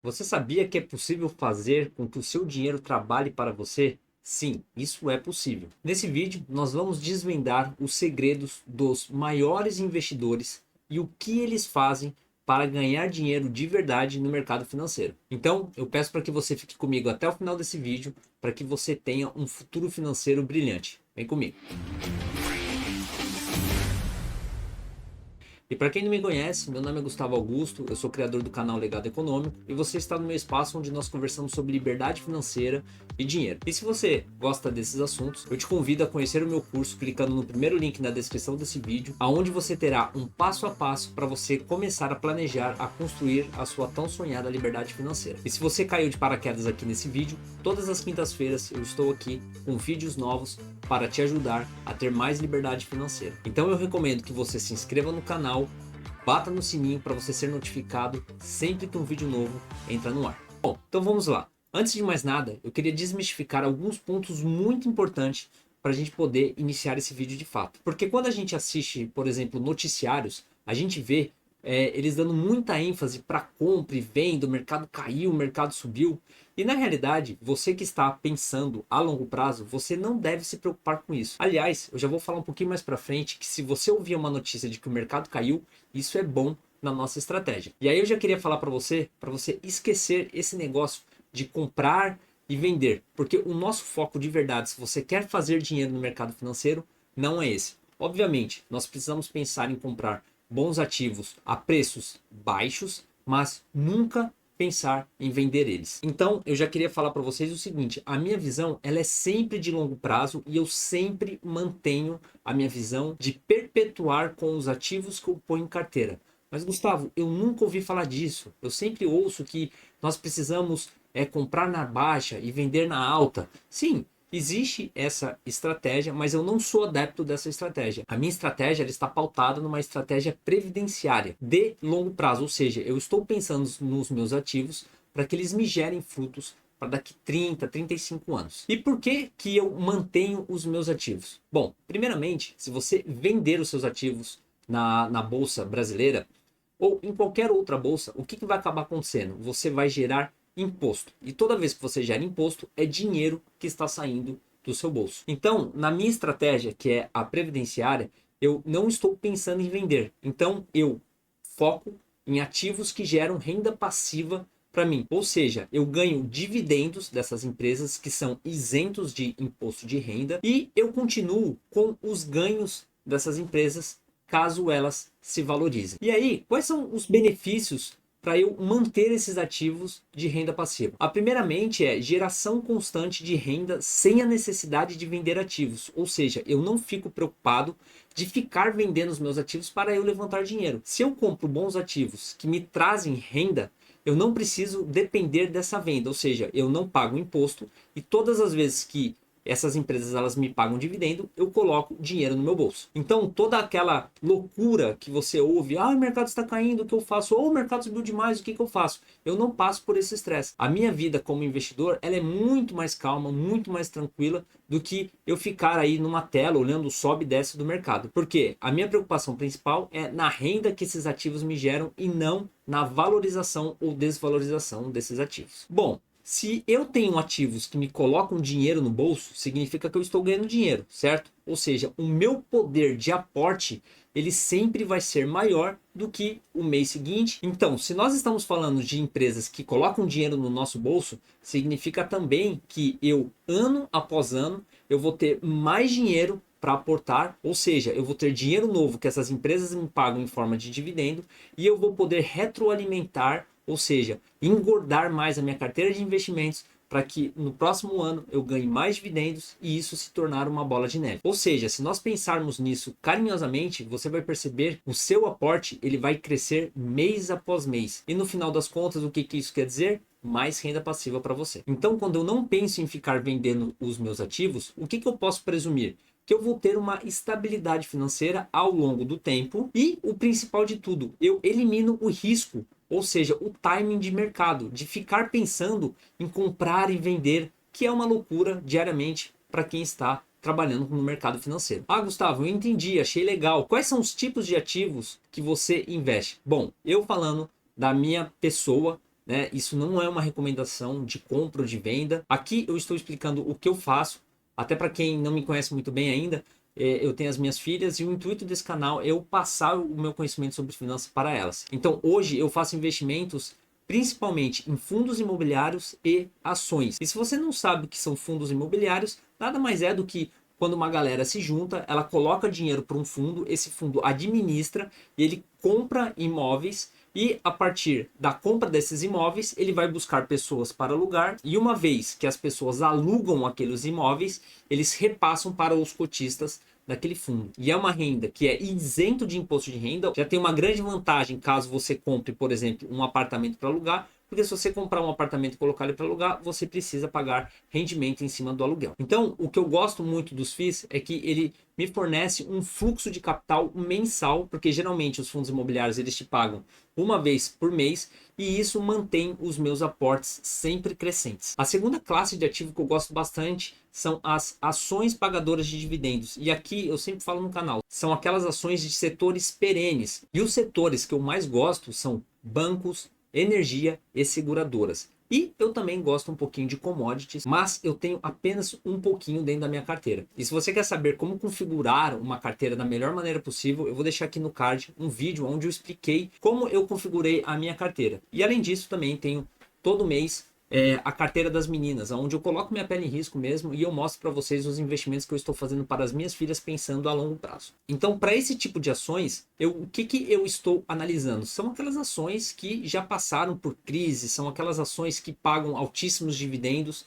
Você sabia que é possível fazer com que o seu dinheiro trabalhe para você? Sim, isso é possível. Nesse vídeo, nós vamos desvendar os segredos dos maiores investidores e o que eles fazem para ganhar dinheiro de verdade no mercado financeiro. Então, eu peço para que você fique comigo até o final desse vídeo para que você tenha um futuro financeiro brilhante. Vem comigo. E para quem não me conhece, meu nome é Gustavo Augusto, eu sou criador do canal Legado Econômico e você está no meu espaço onde nós conversamos sobre liberdade financeira e dinheiro. E se você gosta desses assuntos, eu te convido a conhecer o meu curso clicando no primeiro link na descrição desse vídeo, aonde você terá um passo a passo para você começar a planejar, a construir a sua tão sonhada liberdade financeira. E se você caiu de paraquedas aqui nesse vídeo, todas as quintas-feiras eu estou aqui com vídeos novos para te ajudar a ter mais liberdade financeira. Então eu recomendo que você se inscreva no canal, bata no sininho para você ser notificado sempre que um vídeo novo entra no ar. Bom, então vamos lá. Antes de mais nada, eu queria desmistificar alguns pontos muito importantes para a gente poder iniciar esse vídeo de fato. Porque quando a gente assiste, por exemplo, noticiários, a gente vê eles dando muita ênfase para compra e venda, o mercado caiu, o mercado subiu. E na realidade, você que está pensando a longo prazo, você não deve se preocupar com isso. Aliás, eu já vou falar um pouquinho mais para frente que se você ouvir uma notícia de que o mercado caiu, isso é bom na nossa estratégia. E aí eu já queria falar para você esquecer esse negócio de comprar e vender, porque o nosso foco de verdade, se você quer fazer dinheiro no mercado financeiro, não é esse. Obviamente, nós precisamos pensar em comprar bons ativos a preços baixos, mas nunca pensar em vender eles. Então, eu já queria falar para vocês o seguinte, a minha visão, ela é sempre de longo prazo e eu sempre mantenho a minha visão de perpetuar com os ativos que eu ponho em carteira. Mas Gustavo, eu nunca ouvi falar disso. Eu sempre ouço que nós precisamos comprar na baixa e vender na alta. Sim, existe essa estratégia, mas eu não sou adepto dessa estratégia. A minha estratégia ela está pautada numa estratégia previdenciária de longo prazo, ou seja, eu estou pensando nos meus ativos para que eles me gerem frutos para daqui 30, 35 anos. E por que que eu mantenho os meus ativos? Bom, primeiramente, se você vender os seus ativos na bolsa brasileira ou em qualquer outra bolsa, o que que vai acabar acontecendo? Você vai gerar imposto. E toda vez que você gera imposto, é dinheiro que está saindo do seu bolso. Então, na minha estratégia, que é a previdenciária, eu não estou pensando em vender. Então, eu foco em ativos que geram renda passiva para mim. Ou seja, eu ganho dividendos dessas empresas que são isentos de imposto de renda e eu continuo com os ganhos dessas empresas caso elas se valorizem. E aí, quais são os benefícios para eu manter esses ativos de renda passiva? A primeiramente é geração constante de renda sem a necessidade de vender ativos, ou seja, eu não fico preocupado de ficar vendendo os meus ativos para eu levantar dinheiro. Se eu compro bons ativos que me trazem renda, eu não preciso depender dessa venda, ou seja, eu não pago imposto e todas as vezes que essas empresas elas me pagam dividendo, eu coloco dinheiro no meu bolso. Então toda aquela loucura que você ouve, o mercado está caindo, o que eu faço? Ou o mercado subiu demais, o que eu faço? Eu não passo por esse estresse. A minha vida como investidor, ela é muito mais calma, muito mais tranquila do que eu ficar aí numa tela olhando o sobe e desce do mercado. Porque a minha preocupação principal é na renda que esses ativos me geram e não na valorização ou desvalorização desses ativos. Bom, se eu tenho ativos que me colocam dinheiro no bolso, significa que eu estou ganhando dinheiro, certo? Ou seja, o meu poder de aporte, ele sempre vai ser maior do que o mês seguinte. Então, se nós estamos falando de empresas que colocam dinheiro no nosso bolso, significa também que eu, ano após ano, eu vou ter mais dinheiro para aportar, ou seja, eu vou ter dinheiro novo que essas empresas me pagam em forma de dividendo e eu vou poder retroalimentar, ou seja, engordar mais a minha carteira de investimentos para que no próximo ano eu ganhe mais dividendos e isso se tornar uma bola de neve. Ou seja, se nós pensarmos nisso carinhosamente, você vai perceber que o seu aporte ele vai crescer mês após mês. E no final das contas, o que isso quer dizer? Mais renda passiva para você. Então, quando eu não penso em ficar vendendo os meus ativos, o que eu posso presumir? Que eu vou ter uma estabilidade financeira ao longo do tempo e o principal de tudo, eu elimino o risco, ou seja, o timing de mercado, de ficar pensando em comprar e vender, que é uma loucura diariamente para quem está trabalhando no mercado financeiro. Gustavo, eu entendi, achei legal. Quais são os tipos de ativos que você investe? Bom, eu falando da minha pessoa, né? Isso não é uma recomendação de compra ou de venda. Aqui eu estou explicando o que eu faço, até para quem não me conhece muito bem ainda. Eu tenho as minhas filhas e o intuito desse canal é eu passar o meu conhecimento sobre finanças para elas. Então hoje eu faço investimentos principalmente em fundos imobiliários e ações. E se você não sabe o que são fundos imobiliários, nada mais é do que quando uma galera se junta, ela coloca dinheiro para um fundo, esse fundo administra e ele compra imóveis. E a partir da compra desses imóveis, ele vai buscar pessoas para alugar. E uma vez que as pessoas alugam aqueles imóveis, eles repassam para os cotistas daquele fundo. E é uma renda que é isento de imposto de renda. Já tem uma grande vantagem caso você compre, por exemplo, um apartamento para alugar. Porque se você comprar um apartamento e colocar ele para alugar, você precisa pagar rendimento em cima do aluguel. Então, o que eu gosto muito dos FIIs é que ele me fornece um fluxo de capital mensal, porque geralmente os fundos imobiliários eles te pagam uma vez por mês e isso mantém os meus aportes sempre crescentes. A segunda classe de ativo que eu gosto bastante são as ações pagadoras de dividendos. E aqui eu sempre falo no canal, são aquelas ações de setores perenes. E os setores que eu mais gosto são bancos, energia e seguradoras. E eu também gosto um pouquinho de commodities, mas eu tenho apenas um pouquinho dentro da minha carteira. E se você quer saber como configurar uma carteira da melhor maneira possível, eu vou deixar aqui no card um vídeo onde eu expliquei como eu configurei a minha carteira. E além disso, também tenho todo mês a carteira das meninas, onde eu coloco minha pele em risco mesmo e eu mostro para vocês os investimentos que eu estou fazendo para as minhas filhas pensando a longo prazo. Então, para esse tipo de ações, o que eu estou analisando? São aquelas ações que já passaram por crise, são aquelas ações que pagam altíssimos dividendos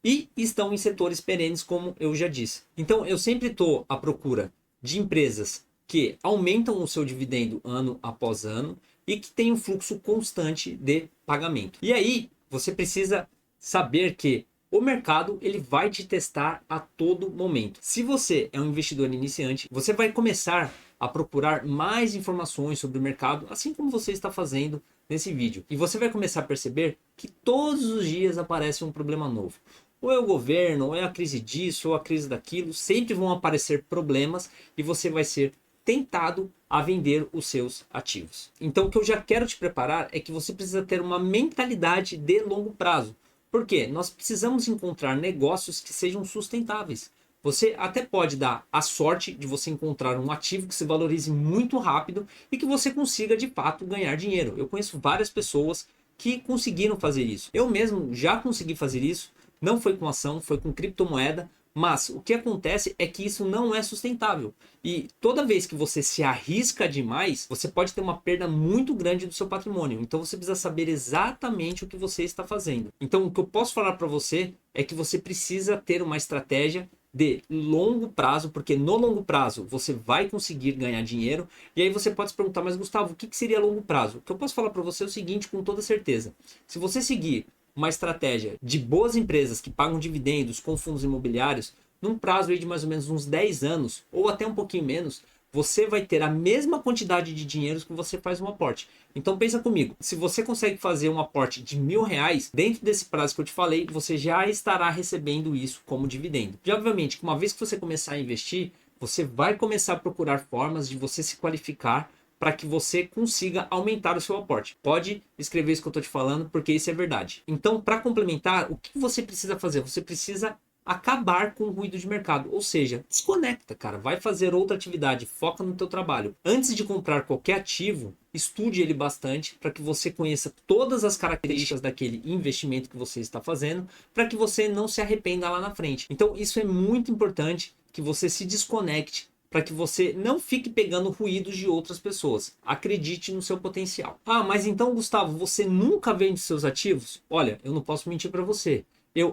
e estão em setores perenes, como eu já disse. Então, eu sempre estou à procura de empresas que aumentam o seu dividendo ano após ano e que têm um fluxo constante de pagamento. E aí, você precisa saber que o mercado ele vai te testar a todo momento. Se você é um investidor iniciante, você vai começar a procurar mais informações sobre o mercado, assim como você está fazendo nesse vídeo. E você vai começar a perceber que todos os dias aparece um problema novo. Ou é o governo, ou é a crise disso, ou a crise daquilo. Sempre vão aparecer problemas e você vai ser tentado a vender os seus ativos. Então o que eu já quero te preparar é que você precisa ter uma mentalidade de longo prazo. Por quê? Nós precisamos encontrar negócios que sejam sustentáveis. Você até pode dar a sorte de você encontrar um ativo que se valorize muito rápido e que você consiga de fato ganhar dinheiro. Eu conheço várias pessoas que conseguiram fazer isso. Eu mesmo já consegui fazer isso. Não foi com ação, foi com criptomoeda. Mas o que acontece é que isso não é sustentável. E toda vez que você se arrisca demais, você pode ter uma perda muito grande do seu patrimônio. Então você precisa saber exatamente o que você está fazendo. Então o que eu posso falar para você é que você precisa ter uma estratégia de longo prazo, porque no longo prazo você vai conseguir ganhar dinheiro. E aí você pode se perguntar, mas Gustavo, o que seria longo prazo? O que eu posso falar para você é o seguinte, com toda certeza. Se você seguir uma estratégia de boas empresas que pagam dividendos com fundos imobiliários, num prazo aí de mais ou menos uns 10 anos, ou até um pouquinho menos, você vai ter a mesma quantidade de dinheiro que você faz um aporte. Então pensa comigo, se você consegue fazer um aporte de R$1.000, dentro desse prazo que eu te falei, você já estará recebendo isso como dividendo. E obviamente, uma vez que você começar a investir, você vai começar a procurar formas de você se qualificar para que você consiga aumentar o seu aporte. Pode escrever isso que eu estou te falando, porque isso é verdade. Então, para complementar, o que você precisa fazer? Você precisa acabar com o ruído de mercado, ou seja, desconecta, cara, vai fazer outra atividade, foca no teu trabalho. Antes de comprar qualquer ativo, estude ele bastante para que você conheça todas as características daquele investimento que você está fazendo, para que você não se arrependa lá na frente. Então, isso é muito importante, que você se desconecte para que você não fique pegando ruídos de outras pessoas. Acredite no seu potencial. Ah, mas então, Gustavo, você nunca vende seus ativos? Olha, eu não posso mentir para você.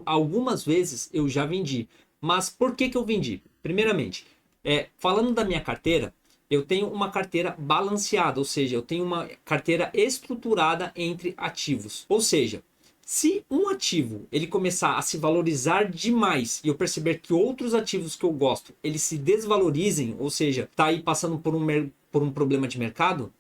Algumas vezes eu já vendi. Mas por que eu vendi? Primeiramente, falando da minha carteira, eu tenho uma carteira balanceada, ou seja, eu tenho uma carteira estruturada entre ativos. Ou seja, se um ativo ele começar a se valorizar demais e eu perceber que outros ativos que eu gosto, eles se desvalorizem, ou seja, está aí passando por um problema de mercado,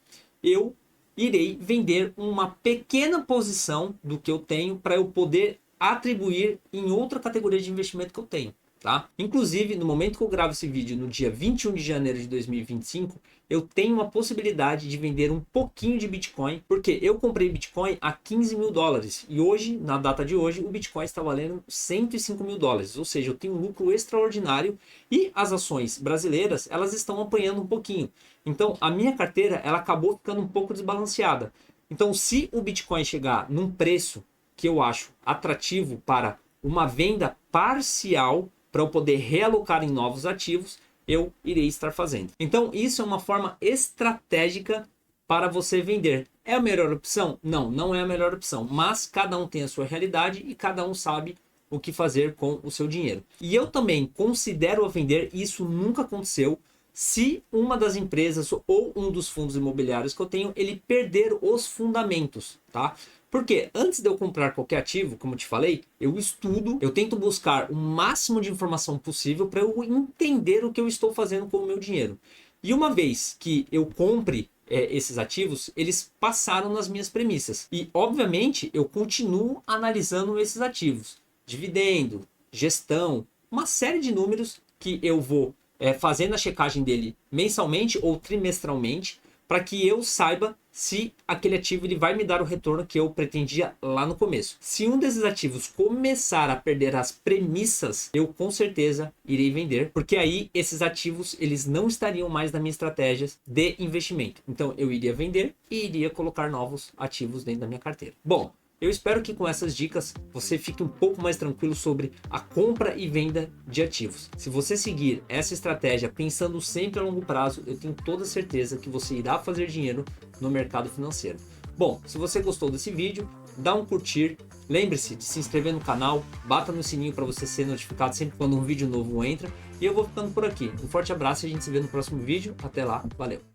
eu irei vender uma pequena posição do que eu tenho para eu poder atribuir em outra categoria de investimento que eu tenho. tá? Inclusive, no momento que eu gravo esse vídeo, no dia 21 de janeiro de 2025, eu tenho uma possibilidade de vender um pouquinho de Bitcoin, porque eu comprei Bitcoin a 15 mil dólares e hoje, na data de hoje, o Bitcoin está valendo 105 mil dólares, ou seja, eu tenho um lucro extraordinário e as ações brasileiras, elas estão apanhando um pouquinho. Então, a minha carteira, ela acabou ficando um pouco desbalanceada. Então, se o Bitcoin chegar num preço que eu acho atrativo para uma venda parcial, para eu poder realocar em novos ativos, eu irei estar fazendo. Então, isso é uma forma estratégica para você vender. É a melhor opção? Não, não é a melhor opção. Mas cada um tem a sua realidade e cada um sabe o que fazer com o seu dinheiro. E eu também considero a vender, isso nunca aconteceu, se uma das empresas ou um dos fundos imobiliários que eu tenho, ele perder os fundamentos, tá? Porque antes de eu comprar qualquer ativo, como eu te falei, eu estudo, eu tento buscar o máximo de informação possível para eu entender o que eu estou fazendo com o meu dinheiro. E uma vez que eu compre esses ativos, eles passaram nas minhas premissas. E, obviamente, eu continuo analisando esses ativos. Dividendo, gestão, uma série de números que eu vou fazendo a checagem dele mensalmente ou trimestralmente, para que eu saiba se aquele ativo ele vai me dar o retorno que eu pretendia lá no começo. Se um desses ativos começar a perder as premissas, eu com certeza irei vender, porque aí esses ativos eles não estariam mais na minha estratégia de investimento. Então eu iria vender e iria colocar novos ativos dentro da minha carteira. Bom, eu espero que com essas dicas você fique um pouco mais tranquilo sobre a compra e venda de ativos. Se você seguir essa estratégia pensando sempre a longo prazo, eu tenho toda certeza que você irá fazer dinheiro no mercado financeiro. Bom, se você gostou desse vídeo, dá um curtir, lembre-se de se inscrever no canal, bata no sininho para você ser notificado sempre quando um vídeo novo entra. E eu vou ficando por aqui. Um forte abraço e a gente se vê no próximo vídeo. Até lá, valeu!